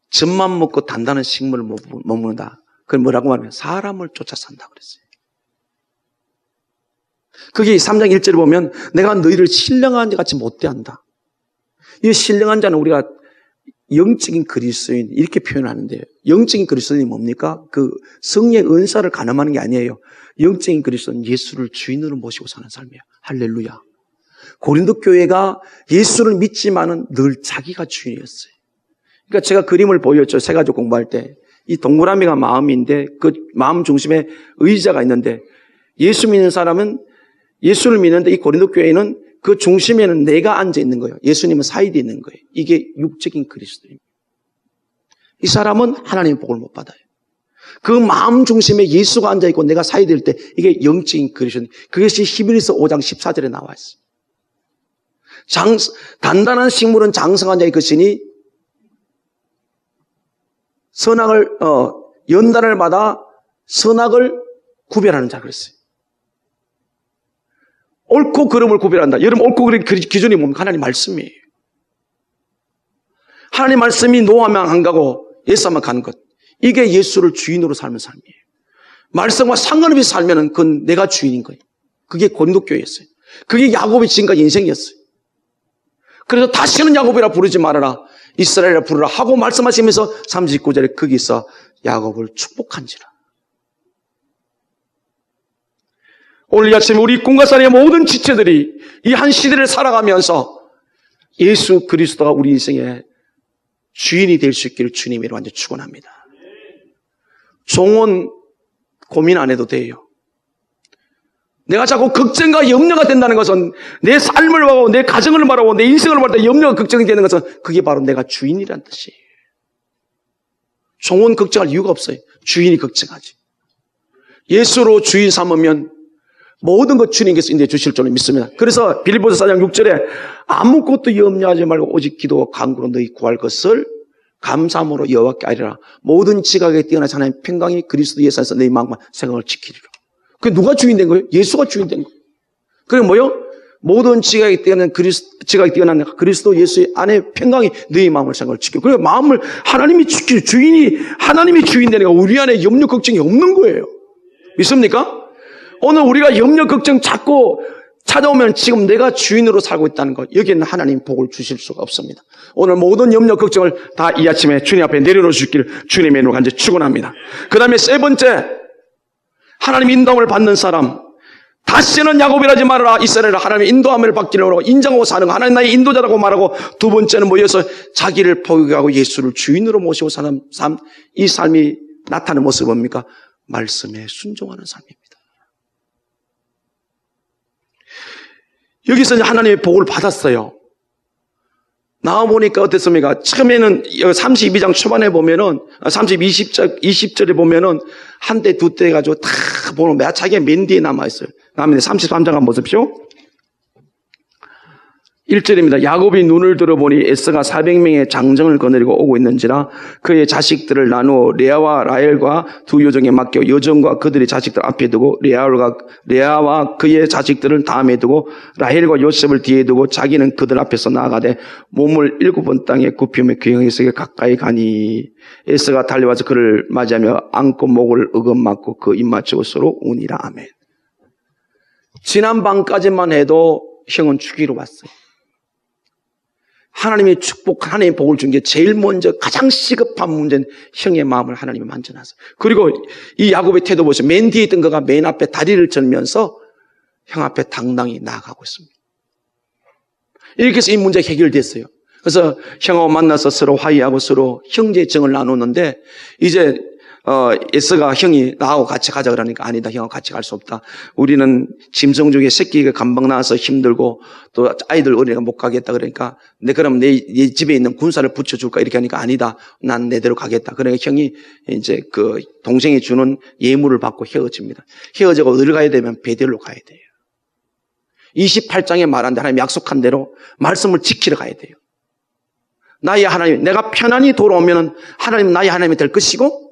젖만 먹고 단단한 식물을 머무는다. 그걸 뭐라고 말하면 사람을 쫓아 산다 그랬어요. 그게 3장 1절에 보면 내가 너희를 신령한 자 같이 못대한다. 이 신령한 자는 우리가 영적인 그리스도인 이렇게 표현하는데 영적인 그리스도인이 뭡니까? 그 성령의 은사를 가늠하는 게 아니에요. 영적인 그리스도는 예수를 주인으로 모시고 사는 삶이에요. 할렐루야. 고린도 교회가 예수를 믿지만은 늘 자기가 주인이었어요. 그러니까 제가 그림을 보였죠. 세가족 공부할 때. 이 동그라미가 마음인데 그 마음 중심에 의자가 있는데 예수 믿는 사람은 예수를 믿는데 이 고린도 교회는 그 중심에는 내가 앉아 있는 거예요. 예수님은 사이드에 있는 거예요. 이게 육적인 그리스도입니다. 이 사람은 하나님의 복을 못 받아요. 그 마음 중심에 예수가 앉아 있고 내가 사이드일 때 이게 영적인 그리스도입니다. 그것이 히브리서 5장 14절에 나와 있어요. 단단한 식물은 장성한 자의 것이니 선악을 연단을 받아 선악을 구별하는 자 그랬어요. 옳고 그름을 구별한다. 여러분 옳고 그름 기준이 뭡니까? 하나님 말씀이에요. 하나님 말씀이 노하면 안 가고 예수하면 가는 것. 이게 예수를 주인으로 삶는 삶이에요. 말씀과 상관없이 살면은 그건 내가 주인인 거예요. 그게 고린도 교회였어요. 그게 야곱의 지금까지 인생이었어요. 그래서 다시는 야곱이라 부르지 말아라. 이스라엘이라 부르라 하고 말씀하시면서 39절에 거기서 야곱을 축복한지라. 오늘 이 아침에 우리 꿈과산의 모든 지체들이 이 한 시대를 살아가면서 예수 그리스도가 우리 인생의 주인이 될 수 있기를 주님으로 완전 축원합니다. 종은 고민 안 해도 돼요. 내가 자꾸 걱정과 염려가 된다는 것은 내 삶을 바라보고 내 가정을 바라보고 내 인생을 바라볼 때 염려가 걱정이 되는 것은 그게 바로 내가 주인이란 뜻이에요. 종은 걱정할 이유가 없어요. 주인이 걱정하지. 예수로 주인 삼으면 모든 것 주님께서 인도해 주실 줄로 믿습니다. 그래서 빌립보서 4장 6절에 아무것도 염려하지 말고 오직 기도와 간구로 너희 구할 것을 감사함으로 여호와께 아뢰라. 모든 지각에 뛰어난 하나님의 평강이 그리스도 예수 안에서 너희 마음과 생각을 지키리라. 그게 누가 주인 된 거예요? 예수가 주인 된 거예요. 그게 뭐요? 모든 지각에 뛰어난 그리스도 예수 안에 평강이 너희 마음을 생각을 지키고. 그래 마음을 하나님이 지키고 주인이 하나님이 주인 되니까 우리 안에 염려 걱정이 없는 거예요. 믿습니까? 오늘 우리가 염려 걱정 자꾸 찾아오면 지금 내가 주인으로 살고 있다는 것, 여기에는 하나님 복을 주실 수가 없습니다. 오늘 모든 염려 걱정을 다 이 아침에 주님 앞에 내려놓으시기를 주님의 이름으로 간절히 축원합니다. 그 다음에 세 번째, 하나님 인도함을 받는 사람. 다시는 야곱이라지 말아라. 이스라엘은 하나님의 인도함을 받기로 인정하고 사는 거. 하나님 나의 인도자라고 말하고, 두 번째는 모여서 자기를 포기하고 예수를 주인으로 모시고 사는 삶. 이 삶이 나타나는 모습은 뭡니까? 말씀에 순종하는 삶입니다. 여기서 하나님의 복을 받았어요. 나와보니까 어땠습니까? 처음에는 32장 초반에 보면은, 20절에 보면은, 한 대, 두 대 해가지고 다 보면 자기가 맨 뒤에 남아있어요. 다음에 33장 한번 보십시오. 1절입니다. 야곱이 눈을 들어보니 에서가 400명의 장정을 거느리고 오고 있는지라 그의 자식들을 나누어 레아와 라헬과 두 여종에 맡겨 여종과 그들의 자식들 앞에 두고 레아와 그의 자식들을 다음에 두고 라헬과 요셉을 뒤에 두고 자기는 그들 앞에서 나아가되 몸을 7번 땅에 굽히며 그 형에게 가까이 가니 에서가 달려와서 그를 맞이하며 안고 목을 어긋맞고 그 입 맞추고 서로 우니라. 아멘. 지난 밤까지만 해도 형은 죽이러 왔어요. 하나님의 축복, 하나님의 복을 준 게 제일 먼저 가장 시급한 문제는 형의 마음을 하나님이 만져놨어요. 그리고 이 야곱의 태도 보시면 맨 뒤에 있던 그가 맨 앞에 다리를 절면서 형 앞에 당당히 나아가고 있습니다. 이렇게 해서 이 문제가 해결됐어요. 그래서 형하고 만나서 서로 화해하고 서로 형제의 정을 나누는데 이제 에서가 형이 나하고 같이 가자 그러니까 아니다, 형하고 같이 갈 수 없다. 우리는 짐승족의 새끼가 감방 나와서 힘들고 또 아이들 어린애가 못 가겠다 그러니까 그럼 내 집에 있는 군사를 붙여줄까 이렇게 하니까 아니다, 난 내대로 가겠다. 그러니까 형이 이제 그 동생이 주는 예물을 받고 헤어집니다. 헤어지고 어디를 가야 되면 베델로 가야 돼요. 28장에 말한데 하나님 약속한 대로 말씀을 지키러 가야 돼요. 나의 하나님, 내가 편안히 돌아오면 하나님 나의 하나님이 될 것이고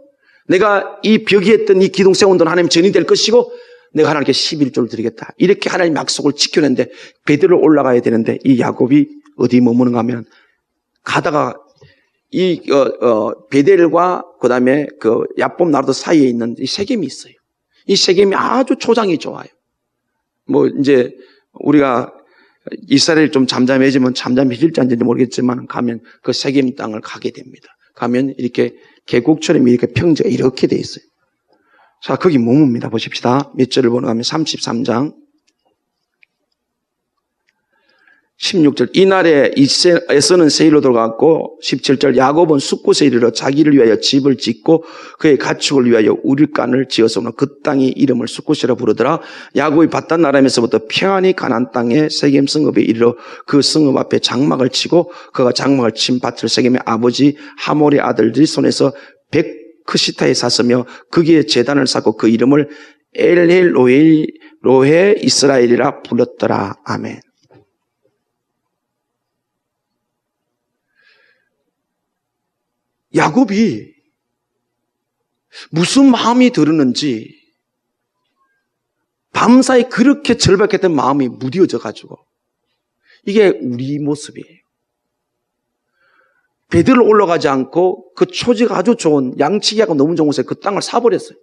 내가 이 벽에 했던 이 기둥 세운 돈 하나님 전이 될 것이고 내가 하나님께 11조를 드리겠다. 이렇게 하나님 약속을 지켜냈는데 베델로 올라가야 되는데 이 야곱이 어디 머무는가 하면 가다가 이 베델과 그다음에 그 야곱 나루도 사이에 있는 이 세겜이 있어요. 이 세겜이 아주 초장이 좋아요. 뭐 이제 우리가 이스라엘이 좀 잠잠해질지 안 될지 모르겠지만 가면 그 세겜 땅을 가게 됩니다. 가면 이렇게 계곡처럼 이렇게 평지가 이렇게 돼 있어요. 자, 거기 머뭅니다. 보십시다. 몇 절을 보러 가면 33장 16절. 이날에 에서는 세일로 돌아갔고 17절. 야곱은 숫곳에 이르러 자기를 위하여 집을 짓고 그의 가축을 위하여 우릴간을 지었으므로 그 땅의 이름을 숫곳이라 부르더라. 야곱이 바단 나라에서부터 평안히 가나안 땅에 세겜 성읍에 이르러 그 성읍 앞에 장막을 치고 그가 장막을 친 밭을 세겜의 아버지 하몰의 아들들이 손에서 백크시타에 샀으며 거기에 제단을 쌓고 그 이름을 엘헬로헤 이스라엘이라 불렀더라. 아멘. 야곱이 무슨 마음이 들었는지 밤사이 그렇게 절박했던 마음이 무뎌져 가지고 이게 우리 모습이에요. 베델로 올라가지 않고 그 초지가 아주 좋은 양치기하고 너무 좋은 곳에 그 땅을 사버렸어요.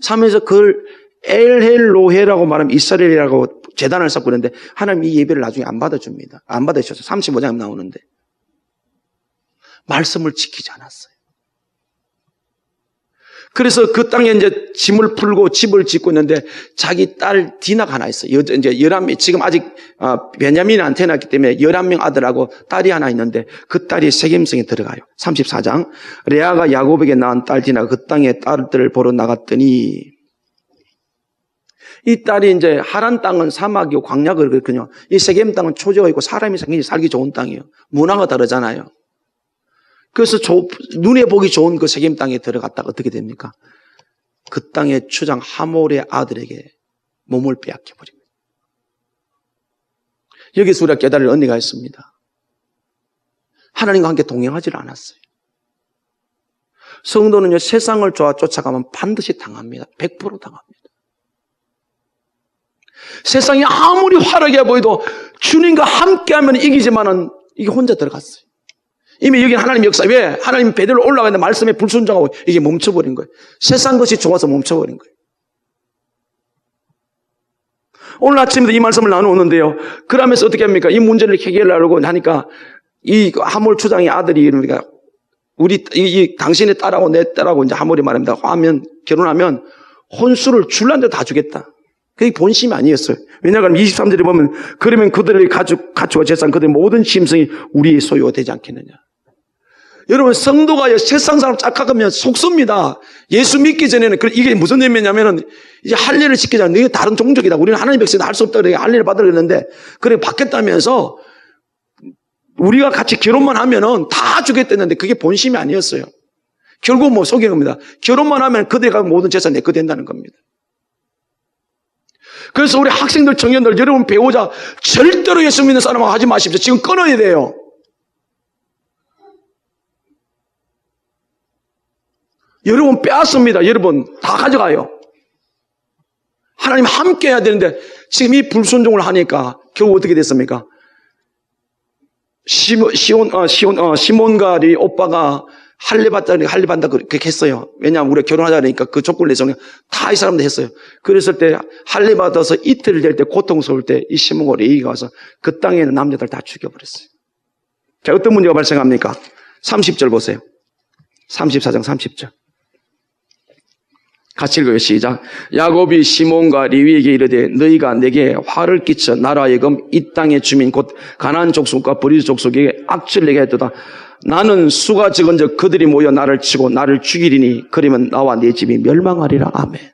사면서 그걸 엘헬로헤라고 말하면 이스라엘이라고 제단을 쌓고 그랬는데 하나님 이 예배를 나중에 안 받아줍니다. 안 받아주셔서 35장에 나오는데 말씀을 지키지 않았어요. 그래서 그 땅에 이제 짐을 풀고 집을 짓고 있는데 자기 딸 디나가 하나 있어요. 이제 11명, 지금 아직 베냐민이 안 태어났기 때문에 11명 아들하고 딸이 하나 있는데 그 딸이 세겜성에 들어가요. 34장. 레아가 야곱에게 낳은 딸 디나가 그 땅에 딸들을 보러 나갔더니 이 딸이 이제 하란 땅은 사막이고 광야가 그렇거든요. 이 세겜 땅은 초지가 있고 사람이 살기 좋은 땅이에요. 문화가 다르잖아요. 그래서 눈에 보기 좋은 그 세겜 땅에 들어갔다가 어떻게 됩니까? 그 땅의 주장 하몰의 아들에게 몸을 빼앗겨 버립니다. 여기서 우리가 깨달을 은혜가 있습니다. 하나님과 함께 동행하지를 않았어요. 성도는요, 세상을 쫓아가면 반드시 당합니다. 100% 당합니다. 세상이 아무리 화려해 보여도 주님과 함께하면 이기지만은 이게 혼자 들어갔어요. 이미 여기는 하나님 역사. 왜? 하나님 베델로 올라가는데 말씀에 불순종하고 이게 멈춰버린 거예요. 세상 것이 좋아서 멈춰버린 거예요. 오늘 아침에도 이 말씀을 나누었는데요. 그러면서 어떻게 합니까? 이 문제를 해결하려고 하니까 이 하몰 추장의 아들이 이러니까 이 당신의 딸하고 내 딸하고 이제 하몰이 말합니다. 결혼하면 혼수를 줄란데 다 주겠다. 그게 본심이 아니었어요. 왜냐하면 23절에 보면 그러면 그들의 가축과 재산 그들의 모든 심성이 우리의 소유가 되지 않겠느냐. 여러분 성도가 세상 사람 착각하면 속습니다. 예수 믿기 전에는 이게 무슨 의미냐면은 이제 할례를 지키자. 너희 다른 종족이다. 우리는 하나님 백성이다. 할 수 없다. 그래 할례를 받으려 했는데 그래 받겠다면서 우리가 같이 결혼만 하면은 다 주겠다는데 그게 본심이 아니었어요. 결국 뭐 속인 겁니다. 결혼만 하면 그들이 가진 모든 재산 내 거 된다는 겁니다. 그래서 우리 학생들, 청년들, 여러분 배우자 절대로 예수 믿는 사람하고 하지 마십시오. 지금 끊어야 돼요. 여러분 빼앗습니다. 여러분 다 가져가요. 하나님 함께 해야 되는데 지금 이 불순종을 하니까 결국 어떻게 됐습니까? 시몬과 이 오빠가 할례 받다 그렇게 했어요. 왜냐하면 우리가 결혼하자니까 그 조건을 내서 다 이 사람들 했어요. 그랬을 때 할례 받아서 이틀 될 때 고통스러울 때 이 시몬과 레위가 와서 그 땅에 있는 남자들 다 죽여버렸어요. 자, 어떤 문제가 발생합니까? 30절 보세요. 34장 30절. 같이 읽어요. 시작. 야곱이 시몬과 레위에게 이르되 너희가 내게 화를 끼쳐 나로 하여금 이 땅의 주민 곧 가나안 족속과 브리스 족속에게 악취를 내게 했도다. 나는 수가 적은즉 그들이 모여 나를 치고 나를 죽이리니 그러면 나와 내 집이 멸망하리라. 아멘.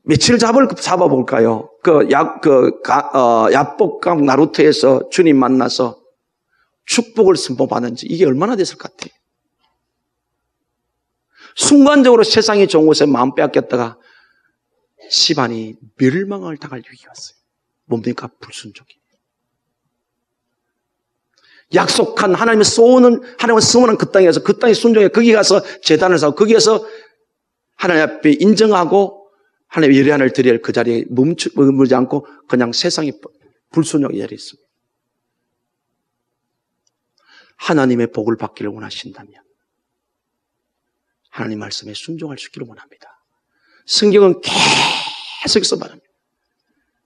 며칠 잡아볼까요? 야복강 나루터에서 주님 만나서 축복을 선포받은지 이게 얼마나 됐을 것 같아요? 순간적으로 세상이 좋은 곳에 마음 빼앗겼다가 집안이 멸망을 당할 위기가 왔어요. 뭡니까? 불순종이. 약속한 하나님의 하나님을 소원한 그 땅에 가서 그 땅에 순종해 거기 가서 제단을 사고 거기에서 하나님 앞에 인정하고 하나님의 예배를 드려야 할 그 자리에 머무르지 않고 그냥 세상에 불순종의 자리에 있습니다. 하나님의 복을 받기를 원하신다면 하나님 말씀에 순종할 수 있기를 원합니다. 성경은 계속해서 말합니다.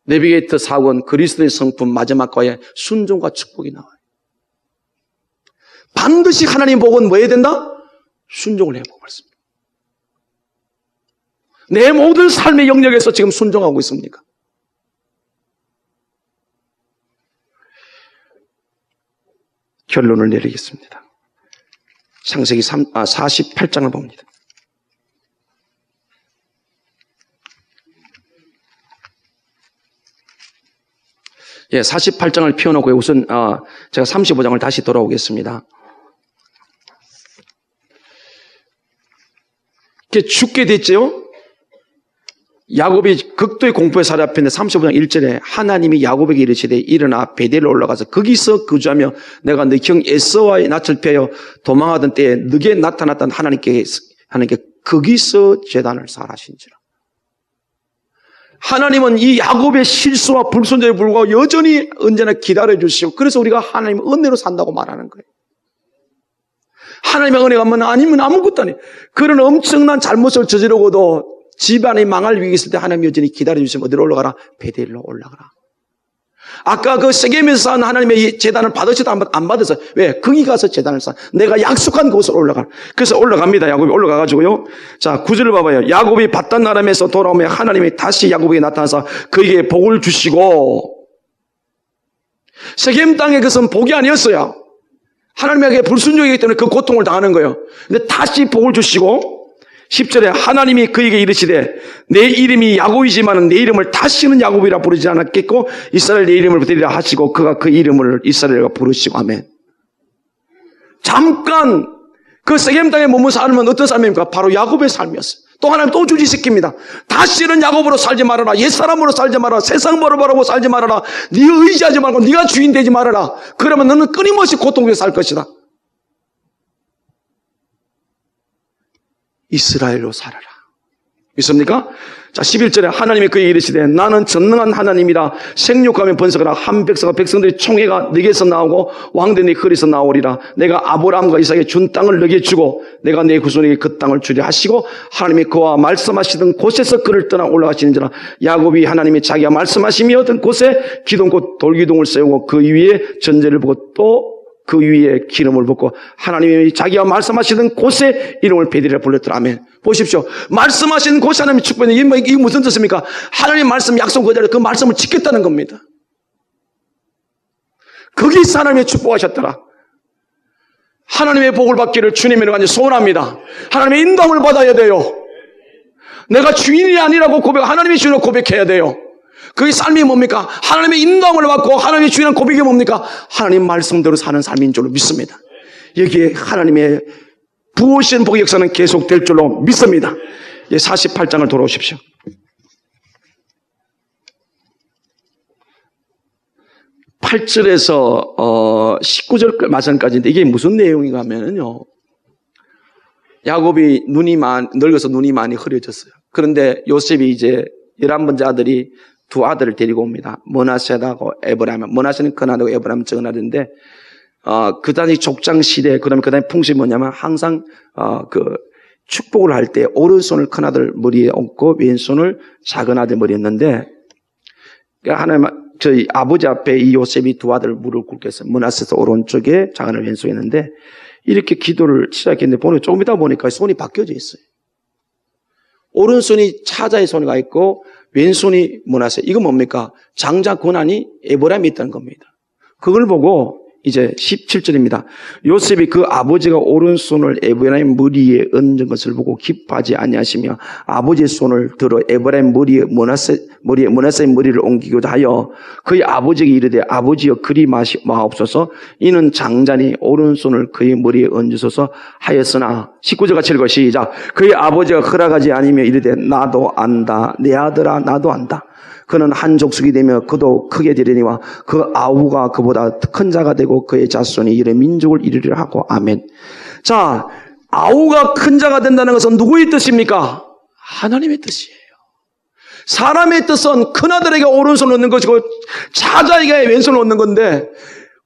내비게이터 사원 그리스도의 성품 마지막 과에 순종과 축복이 나와요. 반드시 하나님의 복은 뭐 해야 된다? 순종을 해야 복을 받습니다. 내 모든 삶의 영역에서 지금 순종하고 있습니까? 결론을 내리겠습니다. 창세기 48장을 봅니다. 예, 48장을 피워놓고 우선 제가 35장을 다시 돌아오겠습니다. 이렇게 죽게 됐죠? 야곱이 극도의 공포에 사로잡혔는데 35장 1절에 하나님이 야곱에게 이르시되 일어나 베델로 올라가서 거기서 거주하며 내가 네 형 에서와의 낯을 피하여 도망하던 때에 네게 나타났던 하나님께 거기서 제단을 쌓으신지라. 하나님은 이 야곱의 실수와 불순종에 불구하고 여전히 언제나 기다려주시고 그래서 우리가 하나님의 은혜로 산다고 말하는 거예요. 하나님의 은혜가 아니면 아무것도 아니에요. 그런 엄청난 잘못을 저지르고도 집안이 망할 위기 있을 때 하나님 여전히 기다려주시면 어디로 올라가라? 베델로 올라가라. 아까 그 세겜에서 쌓은 하나님의 제단을 받으시다 안 받았어요. 왜? 거기 가서 제단을 쌓아. 내가 약속한 곳으로 올라가라. 그래서 올라갑니다. 야곱이 올라가가지고요. 자, 9절을 봐봐요. 야곱이 받던 나라에서 돌아오며 하나님이 다시 야곱에게 나타나서 그에게 복을 주시고 세겜 땅에 그것은 복이 아니었어요. 하나님에게 불순종이기 때문에 그 고통을 당하는 거예요. 근데 다시 복을 주시고 10절에 하나님이 그에게 이르시되 내 이름이 야곱이지만 내 이름을 다시는 야곱이라 부르지 않았겠고 이스라엘 내 이름을 부르리라 하시고 그가 그 이름을 이스라엘이라 부르시고 아멘. 잠깐 그 세겜 땅에 머문 살면 어떤 삶입니까? 바로 야곱의 삶이었어요. 또 하나님 또 주지시킵니다. 다시는 야곱으로 살지 말아라. 옛사람으로 살지 말아라. 세상 바라보고 살지 말아라. 네 의지하지 말고 네가 주인 되지 말아라. 그러면 너는 끊임없이 고통에 살 것이다. 이스라엘로 살아라. 믿습니까? 자, 11절에 하나님이 그에게 이르시되 나는 전능한 하나님이라 생육하며 번성하라. 한 백성들의 총회가 네게서 나오고 왕대 네 허리에서 나오리라. 내가 아브라함과 이삭에게 준 땅을 너에게 주고 내가 내 후손에게 그 땅을 주리 하시고 하나님이 그와 말씀하시던 곳에서 그를 떠나 올라가시는지라. 야곱이 하나님이 자기가 말씀하시며 어떤 곳에 기둥 곧 돌기둥을 세우고 그 위에 전제를 보고 또 그 위에 기름을 붓고 하나님이 자기가 말씀하시던 곳에 이름을 베델이라 불렀더라. 아멘. 보십시오. 말씀하시는 곳에 하나님이 축복했는 이게 무슨 뜻입니까? 하나님 말씀 약속 그 자리에 그 말씀을 지켰다는 겁니다. 거기서 하나님의 축복하셨더라. 하나님의 복을 받기를 주님이라고 하니 소원합니다. 하나님의 인도함을 받아야 돼요. 내가 주인이 아니라고 하나님의 주인을 고백해야 돼요. 그의 삶이 뭡니까? 하나님의 인도함을 받고 하나님의 주인한 고백이 뭡니까? 하나님 말씀대로 사는 삶인 줄로 믿습니다. 여기에 하나님의 부으신 복의 역사는 계속될 줄로 믿습니다. 48장을 돌아오십시오. 8절에서 19절 말씀까지인데 이게 무슨 내용인가 하면요. 야곱이 늙어서 눈이 많이 흐려졌어요. 그런데 요셉이 이제 11번째 아들이 두 아들을 데리고 옵니다. 머나세하고 에브라임. 머나세는 큰 아들이고 에브라임은 작은 아들인데, 그 당시 족장 시대, 그 다음에 그 다음에 풍습이 뭐냐면 항상, 축복을 할 때 오른손을 큰 아들 머리에 얹고 왼손을 작은 아들 머리에 얹는데, 하나님, 저희 아버지 앞에 이 요셉이 두 아들 무릎 꿇게 했어요. 머나세에서 오른쪽에 작은 아들 왼손에 있는데, 이렇게 기도를 시작했는데, 조금 있다 보니까 손이 바뀌어져 있어요. 오른손이 차자의 손이 가 있고, 왼손이 머나세. 이거 뭡니까? 장자 고난이 에브라임에 있다는 겁니다. 그걸 보고 이제 17절입니다. 요셉이 그 아버지가 오른손을 에브라임 머리에 얹은 것을 보고 기뻐하지 아니하시며 아버지의 손을 들어 에브라임 머리에 므낫세의 머리를 옮기고자 하여 그의 아버지에게 이르되 아버지여 그리 마옵소서 이는 장자니 오른손을 그의 머리에 얹으소서 하였으나 19절 같이 읽어 시작. 그의 아버지가 허락하지 아니며 이르되 나도 안다 내 아들아 나도 안다. 그는 한 족속이 되며 그도 크게 되리니와 그 아우가 그보다 큰 자가 되고 그의 자손이 이래 민족을 이루리라 하고 아멘. 자, 아우가 큰 자가 된다는 것은 누구의 뜻입니까? 하나님의 뜻이에요. 사람의 뜻은 큰아들에게 오른손을 얻는 것이고 자자에게 왼손을 얻는 건데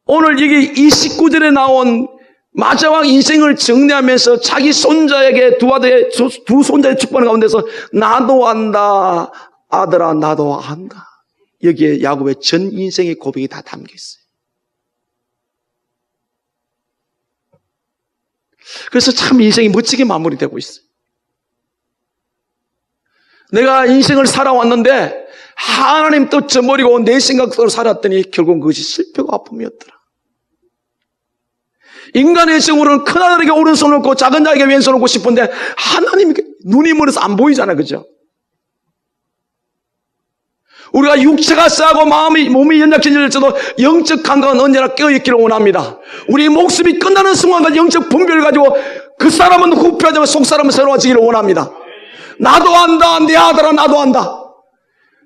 오늘 이게 이 19절에 나온 마지막 인생을 정리하면서 자기 손자에게 두 손자의 축복하는 가운데서 나도 안다 아들아 나도 안다. 여기에 야곱의 전 인생의 고백이 다 담겨 있어요. 그래서 참 인생이 멋지게 마무리되고 있어요. 내가 인생을 살아왔는데 하나님 뜻 저버리고 내 생각대로 살았더니 결국은 그것이 실패고 아픔이었더라. 인간의 생으로는 큰아들에게 오른손을 얻고 작은 자에게 왼손을 얻고 싶은데 하나님이 눈이 멀어서 안 보이잖아요. 그죠? 우리가 육체가 싸고 몸이 연약해질지도 영적 감각은 언제나 깨어있기를 원합니다. 우리 목숨이 끝나는 순간까지 영적 분별을 가지고 그 사람은 후패하지만 속 사람은 새로워지기를 원합니다. 나도 안다 내 아들아 나도 안다.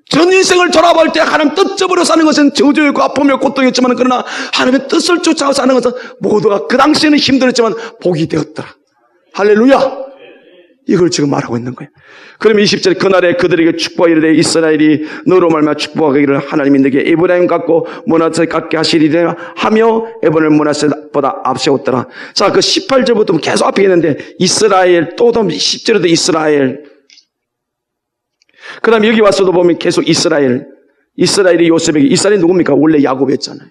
전 인생을 돌아볼 때 하나님 뜻 저버려 사는 것은 저주였고 아픔이었고 고통이었지만 그러나 하나님의 뜻을 쫓아가 사는 것은 모두가 그 당시에는 힘들었지만 복이 되었더라. 할렐루야. 이걸 지금 말하고 있는 거예요. 그럼 20절 그날에 그들에게 축복하 이르되 이스라엘이 너로 말미암아 축복하기를 하나님이 너에게 에브라임 같고 므낫세 같게 하시리라 하며 에브라임을 므낫세보다 앞세웠더라. 자, 그 18절부터 계속 앞에 있는데 이스라엘 또 10절에도 이스라엘. 그 다음에 여기 와서도 보면 계속 이스라엘이 요셉에게 이스라엘이 누굽니까? 원래 야곱이었잖아요.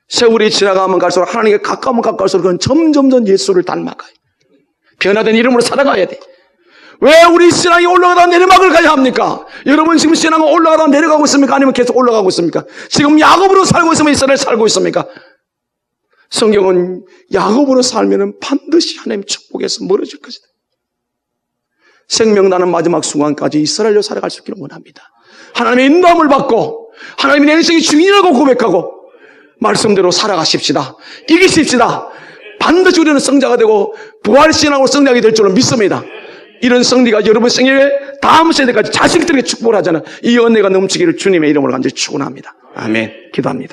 세월이 지나가면 갈수록 하나님께 가까우면 가까울수록 그건 점점 예수를 닮아가요. 변화된 이름으로 살아가야 돼. 왜 우리 신앙이 올라가다 내리막을 가야 합니까? 여러분 지금 신앙은 올라가다 내려가고 있습니까? 아니면 계속 올라가고 있습니까? 지금 야곱으로 살고 있으면 이스라엘 살고 있습니까? 성경은 야곱으로 살면 반드시 하나님 축복에서 멀어질 것이다. 생명나는 마지막 순간까지 이스라엘로 살아갈 수 있기를 원합니다. 하나님의 인도함을 받고 하나님의 내 인생의 주인이라고 고백하고 말씀대로 살아가십시다. 이기십시다. 반드시 우리는 성자가 되고 부활신앙으로 성장이 될 줄로 믿습니다. 이런 승리가 여러분 생애에 다음 세대까지 자식들에게 축복을 하잖아요. 이 은혜가 넘치기를 주님의 이름으로 간절히 축원합니다. 아멘. 기도합니다.